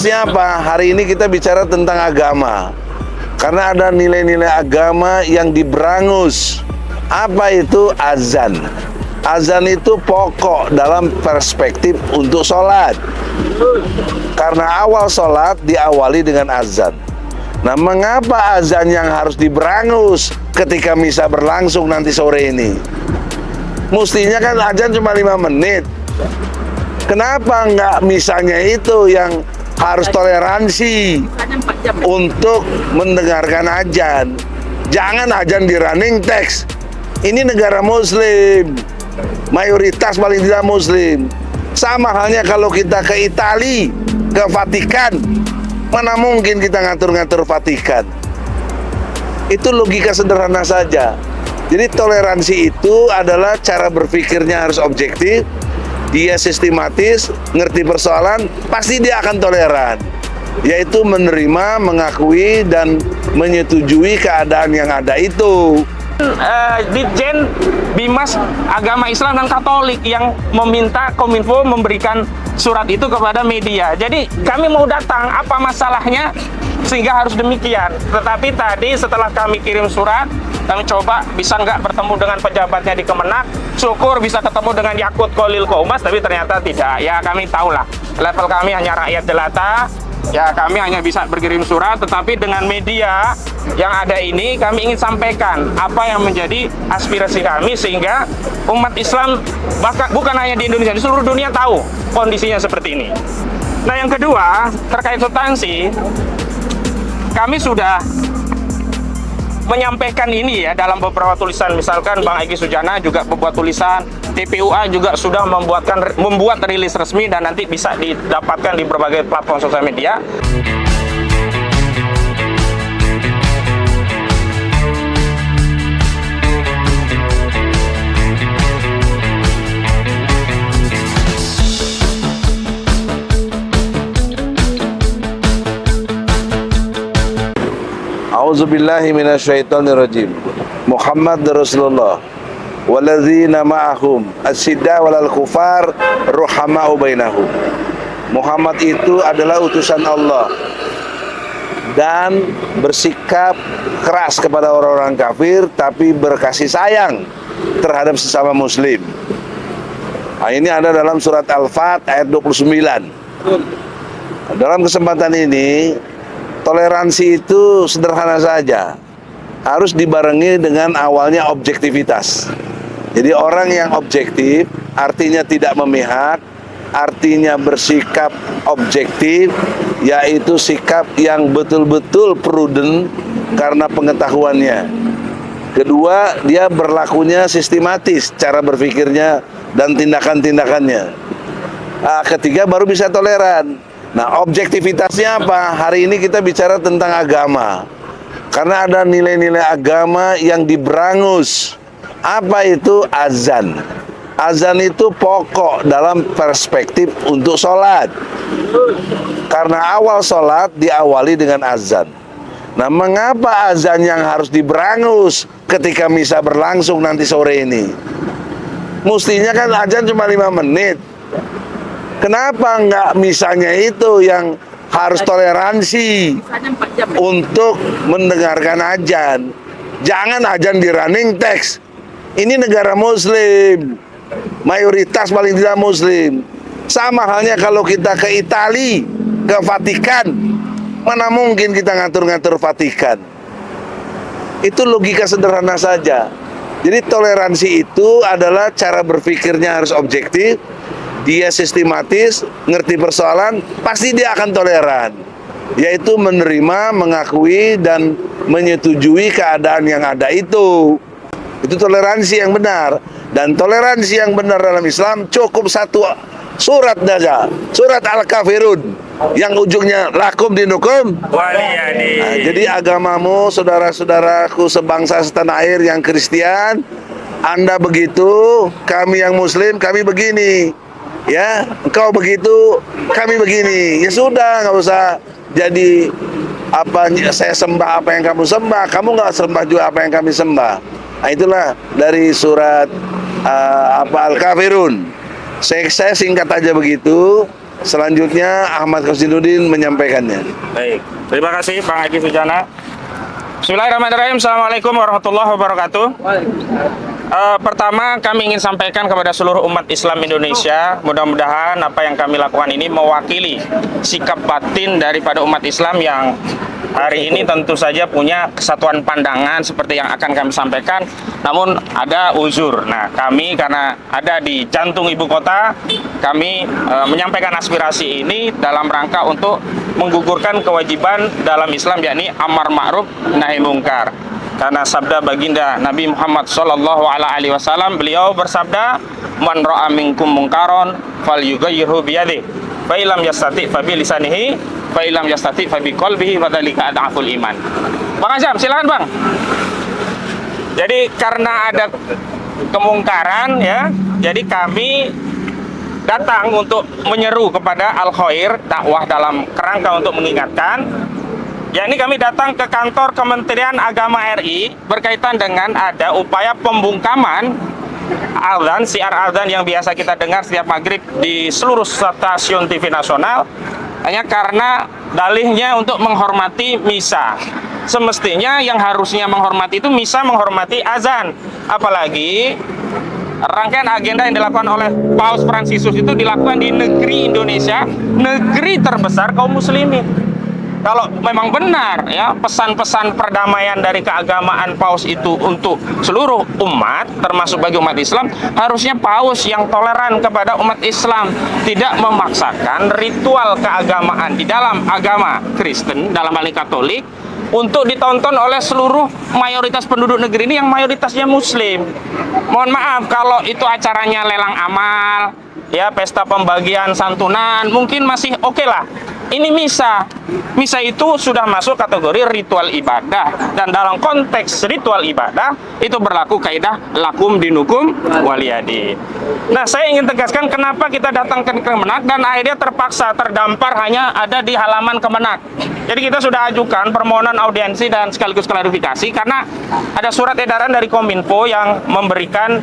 objektivitasnya apa? Hari ini kita bicara tentang agama. Karena ada nilai-nilai agama yang diberangus. Apa itu azan? Azan itu pokok dalam perspektif untuk sholat. Karena awal sholat diawali dengan azan. Nah, mengapa azan yang harus diberangus ketika misa berlangsung nanti sore ini? Mestinya kan azan cuma 5 menit. Kenapa nggak misalnya itu yang harus toleransi untuk mendengarkan azan? Jangan azan di running text. Ini negara muslim, mayoritas paling tidak muslim. Sama halnya kalau kita ke Itali, ke Vatikan, mana mungkin kita ngatur-ngatur Vatikan? Itu logika sederhana saja. Jadi toleransi itu adalah cara berpikirnya harus objektif, dia sistematis, ngerti persoalan, pasti dia akan toleran. Yaitu menerima, mengakui, dan menyetujui keadaan yang ada itu. Ditjen Bimas Agama Islam dan Katolik yang meminta Kominfo memberikan surat itu kepada media. Jadi kami mau datang, apa masalahnya sehingga harus demikian. Tetapi tadi setelah kami kirim surat, kami coba bisa nggak bertemu dengan pejabatnya di Kemenak. Syukur bisa ketemu dengan Yakut Kolil Koumas, tapi ternyata tidak. Ya kami tahulah, level kami hanya rakyat jelata. Ya kami hanya bisa berkirim surat, tetapi dengan media yang ada ini kami ingin sampaikan apa yang menjadi aspirasi kami sehingga umat Islam bahkan bukan hanya di Indonesia, di seluruh dunia tahu kondisinya seperti ini. Nah, yang kedua terkait substansi, kami sudah menyampaikan ini ya dalam beberapa tulisan. Misalkan Bang Egy Sujana juga membuat tulisan, TPUA juga sudah membuat rilis resmi dan nanti bisa didapatkan di berbagai platform sosial media. A'udzubillahi minasyaitonirrajim. Muhammad Rasulullah walladzina ma'ahum asyidda walal kufar ruhama'u bainahum. Muhammad itu adalah utusan Allah dan bersikap keras kepada orang-orang kafir tapi berkasih sayang terhadap sesama muslim. Nah, ini ada dalam surat Al-Fat ayat 29. Dalam kesempatan ini toleransi itu sederhana saja, harus dibarengi dengan awalnya objektivitas. Jadi orang yang objektif artinya tidak memihak, artinya bersikap objektif, yaitu sikap yang betul-betul prudent karena pengetahuannya. Kedua, dia berlakunya sistematis, cara berpikirnya dan tindakan-tindakannya. Ketiga, baru bisa toleran. Nah, objektivitasnya apa? Hari ini kita bicara tentang agama. Karena ada nilai-nilai agama yang diberangus. Apa itu azan? Azan itu pokok dalam perspektif untuk sholat. Karena awal sholat diawali dengan azan. Nah, mengapa azan yang harus diberangus ketika misa berlangsung nanti sore ini? Mestinya kan azan cuma 5 menit. Kenapa nggak misalnya itu yang harus toleransi untuk mendengarkan azan? Jangan azan di running text. Ini negara muslim, mayoritas paling tidak muslim. Sama halnya kalau kita ke Itali, ke Vatikan, mana mungkin kita ngatur-ngatur Vatikan? Itu logika sederhana saja. Jadi toleransi itu adalah cara berpikirnya harus objektif, dia sistematis, ngerti persoalan, pasti dia akan toleran. Yaitu menerima, mengakui, dan menyetujui keadaan yang ada itu. Itu toleransi yang benar. Dan toleransi yang benar dalam Islam cukup satu surat saja, surat Al-Kafirun, yang ujungnya lakum dinukum waliyadin. Nah, jadi agamamu, saudara-saudaraku sebangsa setanah air yang Kristen, Anda begitu, kami yang Muslim, kami begini. Ya, engkau begitu, kami begini. Ya sudah, nggak usah jadi apa saya sembah apa yang kamu sembah, kamu nggak sembah juga apa yang kami sembah. Nah, itulah dari surat Al-Kafirun. Saya singkat aja begitu. Selanjutnya Ahmad Khosinuddin menyampaikannya. Baik, terima kasih Bang Egy Sujana. Bismillahirrahmanirrahim. Assalamualaikum warahmatullahi wabarakatuh. Pertama kami ingin sampaikan kepada seluruh umat Islam Indonesia, mudah-mudahan apa yang kami lakukan ini mewakili sikap batin daripada umat Islam yang hari ini tentu saja punya kesatuan pandangan seperti yang akan kami sampaikan, namun ada uzur. Nah, kami karena ada di jantung ibu kota, kami menyampaikan aspirasi ini dalam rangka untuk menggugurkan kewajiban dalam Islam, yakni amar ma'ruf nahi mungkar. Karena sabda baginda Nabi Muhammad SAW, beliau bersabda, man ra'a minkum mungkaron falyughayyirhu biyadihi, fa illam yastati' fa bi lisanihi, fa illam yastati' fa bi qalbihi, wa dzalika ad'aful iman. Bang Azam, silakan Bang. Jadi karena ada kemungkaran ya, jadi kami datang untuk menyeru kepada al khair, dakwah dalam kerangka untuk mengingatkan. Ya, ini kami datang ke kantor Kementerian Agama RI berkaitan dengan ada upaya pembungkaman azan, siar azan yang biasa kita dengar setiap maghrib di seluruh stasiun TV nasional, hanya karena dalihnya untuk menghormati misa. Semestinya yang harusnya menghormati itu misa, menghormati azan. Apalagi rangkaian agenda yang dilakukan oleh Paus Fransiskus itu dilakukan di negeri Indonesia, negeri terbesar kaum muslimin. Kalau memang benar ya pesan-pesan perdamaian dari keagamaan Paus itu untuk seluruh umat, termasuk bagi umat Islam, harusnya Paus yang toleran kepada umat Islam, tidak memaksakan ritual keagamaan di dalam agama Kristen, dalam hal ini Katolik, untuk ditonton oleh seluruh mayoritas penduduk negeri ini yang mayoritasnya Muslim. Mohon maaf kalau itu acaranya lelang amal, ya pesta pembagian santunan, mungkin masih oke lah. Ini misa. Misa itu sudah masuk kategori ritual ibadah, dan dalam konteks ritual ibadah itu berlaku kaidah lakum dinukum waliyadin. Nah, saya ingin tegaskan kenapa kita datang ke Kemenak dan akhirnya terpaksa terdampar hanya ada di halaman Kemenak. Jadi kita sudah ajukan permohonan audiensi dan sekaligus klarifikasi karena ada surat edaran dari Kominfo yang memberikan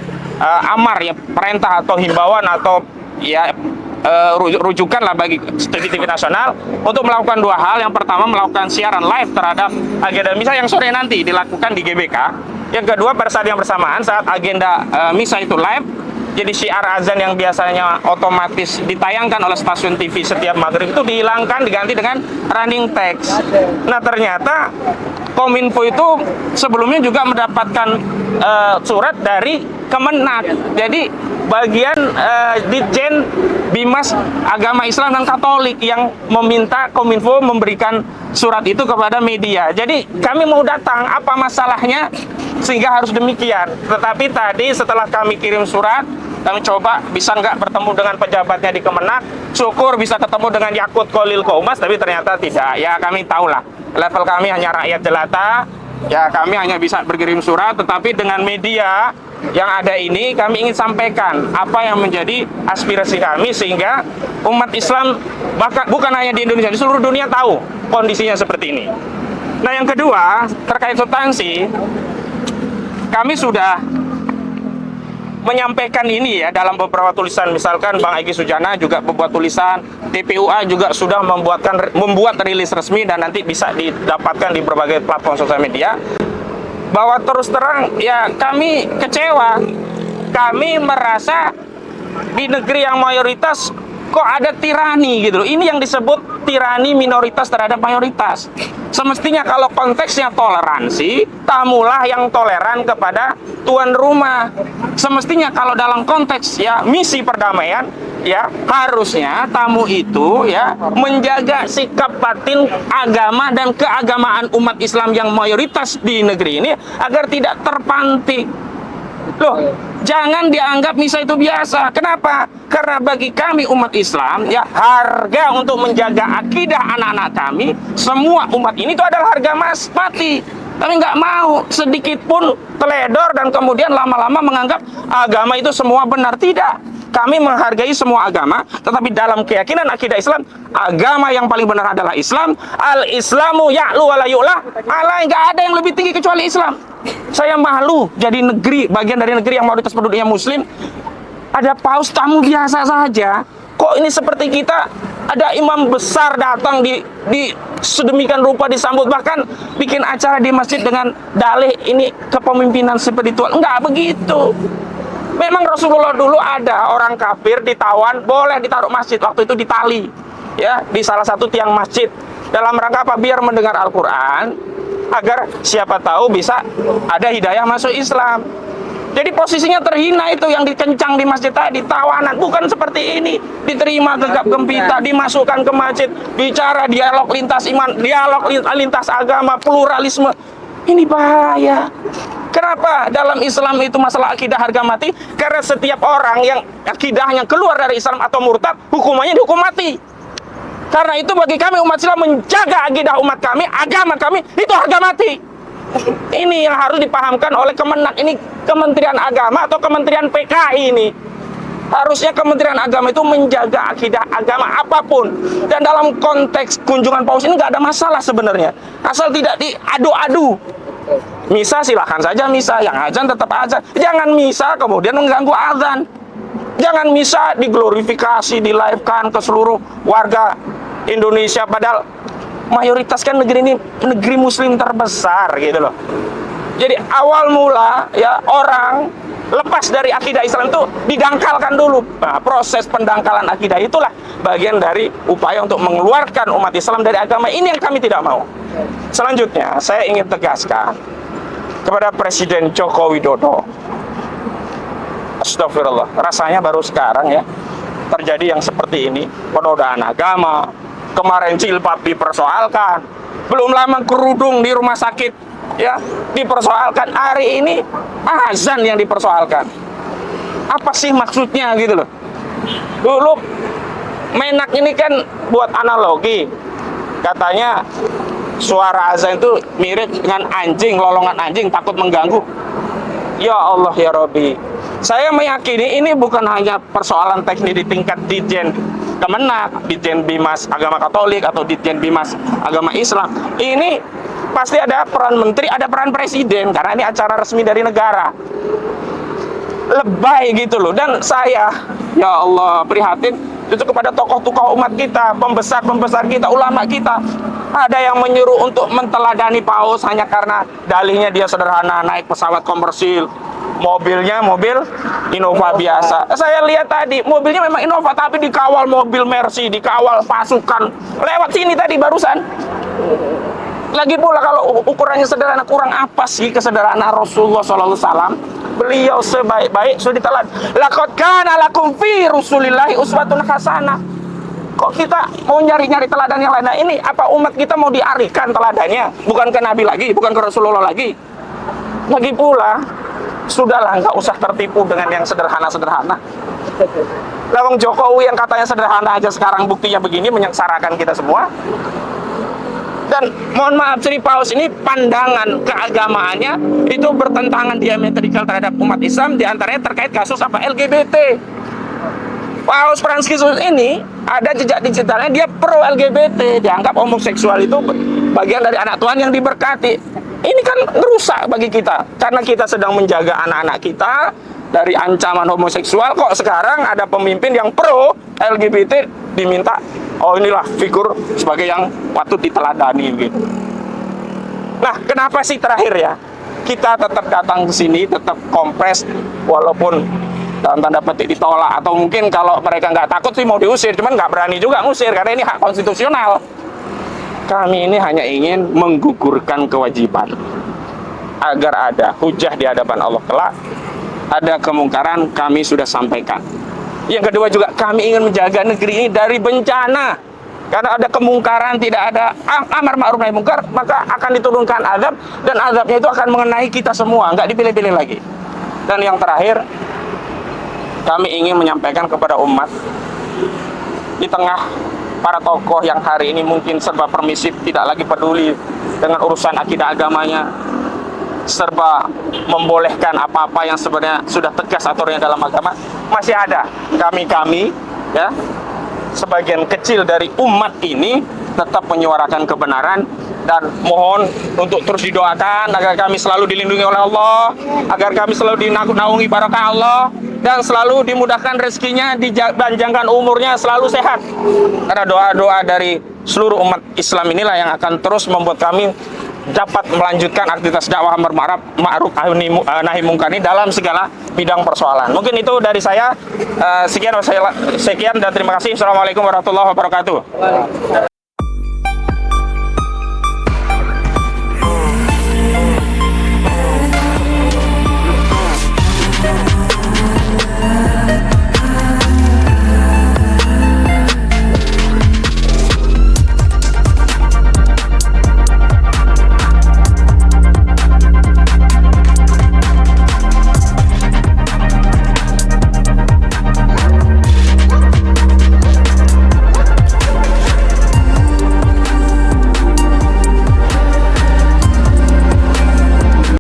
amar ya, perintah atau himbauan atau ya rujukan lah bagi TV nasional untuk melakukan dua hal. Yang pertama, melakukan siaran live terhadap agenda misa yang sore nanti dilakukan di GBK. Yang kedua, pada saat yang bersamaan saat agenda misa itu live, jadi syiar azan yang biasanya otomatis ditayangkan oleh stasiun TV setiap maghrib itu dihilangkan, diganti dengan running text. Nah, ternyata Kominfo itu sebelumnya juga mendapatkan surat dari Kemenak. Jadi bagian Ditjen Bimas Agama Islam dan Katolik yang meminta Kominfo memberikan surat itu kepada media. Jadi kami mau datang, apa masalahnya sehingga harus demikian. Tetapi tadi setelah kami kirim surat, kami coba bisa nggak bertemu dengan pejabatnya di Kemenak, syukur bisa ketemu dengan Yakut Kolil Koumas, tapi ternyata tidak. Ya kami tahulah, level kami hanya rakyat jelata, ya kami hanya bisa berkirim surat, tetapi dengan media yang ada ini kami ingin sampaikan apa yang menjadi aspirasi kami sehingga umat Islam bahkan bukan hanya di Indonesia, di seluruh dunia tahu kondisinya seperti ini. Nah, yang kedua terkait substansi, kami sudah menyampaikan ini ya dalam beberapa tulisan, misalkan Bang Egy Sujana juga membuat tulisan, TPUA juga sudah membuat rilis resmi dan nanti bisa didapatkan di berbagai platform sosial media, bahwa terus terang ya kami kecewa. Kami merasa di negeri yang mayoritas kok ada tirani gitu loh. Ini yang disebut tirani minoritas terhadap mayoritas. Semestinya kalau konteksnya toleransi, tamulah yang toleran kepada tuan rumah. Semestinya kalau dalam konteks ya misi perdamaian, ya harusnya tamu itu ya menjaga sikap batin agama dan keagamaan umat Islam yang mayoritas di negeri ini agar tidak terpantik. Loh, jangan dianggap misa itu biasa. Kenapa? Karena bagi kami umat Islam, ya harga untuk menjaga akidah anak-anak kami, semua umat ini itu adalah harga mati. Kami nggak mau sedikit pun teledor dan kemudian lama-lama menganggap agama itu semua benar. Tidak. Kami menghargai semua agama, tetapi dalam keyakinan akidah Islam, agama yang paling benar adalah Islam. Al-Islamu ya'lu wa la yu'la. Nggak ada yang lebih tinggi kecuali Islam. Saya malu jadi bagian dari negeri yang mayoritas penduduknya Muslim. Ada paus tamu biasa saja, kok ini seperti kita ada imam besar datang di sedemikian rupa disambut, bahkan bikin acara di masjid dengan dalih ini kepemimpinan spiritual. Enggak begitu. Memang Rasulullah dulu ada orang kafir ditawan, boleh ditaruh masjid, waktu itu ditali ya di salah satu tiang masjid, dalam rangka apa? Biar mendengar Al-Quran, agar siapa tahu bisa ada hidayah masuk Islam. Jadi posisinya terhina itu yang dikencang di masjid tadi, tawanan. Bukan seperti ini, diterima gegap gempita, dimasukkan ke masjid, bicara dialog lintas iman, dialog lintas agama, pluralisme. Ini bahaya. Kenapa dalam Islam itu masalah akidah harga mati? Karena setiap orang yang akidahnya keluar dari Islam atau murtad, hukumannya dihukum mati. Karena itu bagi kami umat Islam, menjaga akidah umat kami, agama kami, itu harga mati. Ini yang harus dipahamkan oleh Kemenak. Ini Kementerian Agama atau Kementerian PKI ini. Harusnya Kementerian Agama itu menjaga akidah agama apapun. Dan dalam konteks kunjungan paus ini nggak ada masalah sebenarnya, asal tidak diadu-adu. Misa silahkan saja misa, yang azan tetap azan. Jangan misa kemudian mengganggu azan. Jangan misa diglorifikasi, di-live-kan ke seluruh warga Indonesia, padahal mayoritas kan negeri ini negeri muslim terbesar gitu loh. Jadi awal mula ya orang lepas dari akidah Islam itu didangkalkan dulu. Nah, proses pendangkalan akidah itulah bagian dari upaya untuk mengeluarkan umat Islam dari agama ini yang kami tidak mau. Selanjutnya saya ingin tegaskan kepada Presiden Joko Widodo. Astagfirullah, rasanya baru sekarang ya terjadi yang seperti ini, penodaan agama. Kemarin jilbab dipersoalkan, belum lama kerudung di rumah sakit ya dipersoalkan, hari ini azan yang dipersoalkan. Apa sih maksudnya gitu loh. Dulu Menak ini kan buat analogi, katanya suara azan itu mirip dengan anjing, lolongan anjing, takut mengganggu. Ya Allah ya Rabbi, saya meyakini ini bukan hanya persoalan teknis di tingkat Ditjen Kemenak, Ditjen Bimas Agama Katolik atau Ditjen Bimas Agama Islam. Ini pasti ada peran menteri, ada peran presiden, karena ini acara resmi dari negara. Lebay gitu loh. Dan saya, ya Allah, prihatin itu kepada tokoh-tokoh umat kita, pembesar-pembesar kita, ulama kita. Ada yang menyuruh untuk menteladani paus hanya karena dalihnya dia sederhana, naik pesawat komersil, mobilnya mobil Innova biasa. Saya lihat tadi mobilnya memang Innova, tapi dikawal mobil Mercy, dikawal pasukan lewat sini tadi barusan. Lagi pula kalau ukurannya sederhana, kurang apa sih kesederhanaan Rasulullah SAW? Beliau sebaik-baik sudah ditelan. Laqad kana lakum fi Rasulillahi uswatun hasanah. Kok kita mau nyari-nyari teladan yang lain? Nah ini apa umat kita mau diarikan teladannya? Bukan ke Nabi lagi, bukan ke Rasulullah lagi. Lagi pula, sudahlah, nggak usah tertipu dengan yang sederhana-sederhana. Lawang Jokowi yang katanya sederhana aja sekarang buktinya begini, menyengsarakan kita semua. Dan mohon maaf, Sri Paus ini pandangan keagamaannya itu bertentangan diametrikal terhadap umat Islam, diantaranya terkait kasus apa LGBT. Paus Franciscus ini ada jejak digitalnya, dia pro LGBT, dianggap homoseksual itu bagian dari anak Tuhan yang diberkati. Ini kan merusak bagi kita, karena kita sedang menjaga anak-anak kita dari ancaman homoseksual. Kok sekarang ada pemimpin yang pro LGBT diminta, oh inilah figur sebagai yang patut diteladani gitu. Nah, kenapa sih terakhir ya kita tetap datang ke sini, tetap kompres walaupun dalam tanda petik ditolak, atau mungkin kalau mereka nggak takut sih mau diusir, cuman nggak berani juga ngusir karena ini hak konstitusional. Kami ini hanya ingin menggugurkan kewajiban agar ada hujah di hadapan Allah kelak. Ada kemungkaran kami sudah sampaikan. Yang kedua juga kami ingin menjaga negeri ini dari bencana. Karena ada kemungkaran, tidak ada amar ma'ruf nahi mungkar, maka akan diturunkan azab, dan azabnya itu akan mengenai kita semua, nggak dipilih-pilih lagi. Dan yang terakhir, kami ingin menyampaikan kepada umat, di tengah para tokoh yang hari ini mungkin serba permisif, tidak lagi peduli dengan urusan akidah agamanya, serba membolehkan apa-apa yang sebenarnya sudah tegas aturannya dalam agama, masih ada kami ya, sebagian kecil dari umat ini tetap menyuarakan kebenaran. Dan mohon untuk terus didoakan agar kami selalu dilindungi oleh Allah, agar kami selalu dinaungi barakah Allah, dan selalu dimudahkan rezekinya, dipanjangkan umurnya, selalu sehat. Karena doa-doa dari seluruh umat Islam inilah yang akan terus membuat kami dapat melanjutkan aktivitas dakwah ma'ruf nahi mungkar ini dalam segala bidang persoalan. Mungkin itu dari saya. Sekian dan terima kasih. Assalamualaikum warahmatullahi wabarakatuh.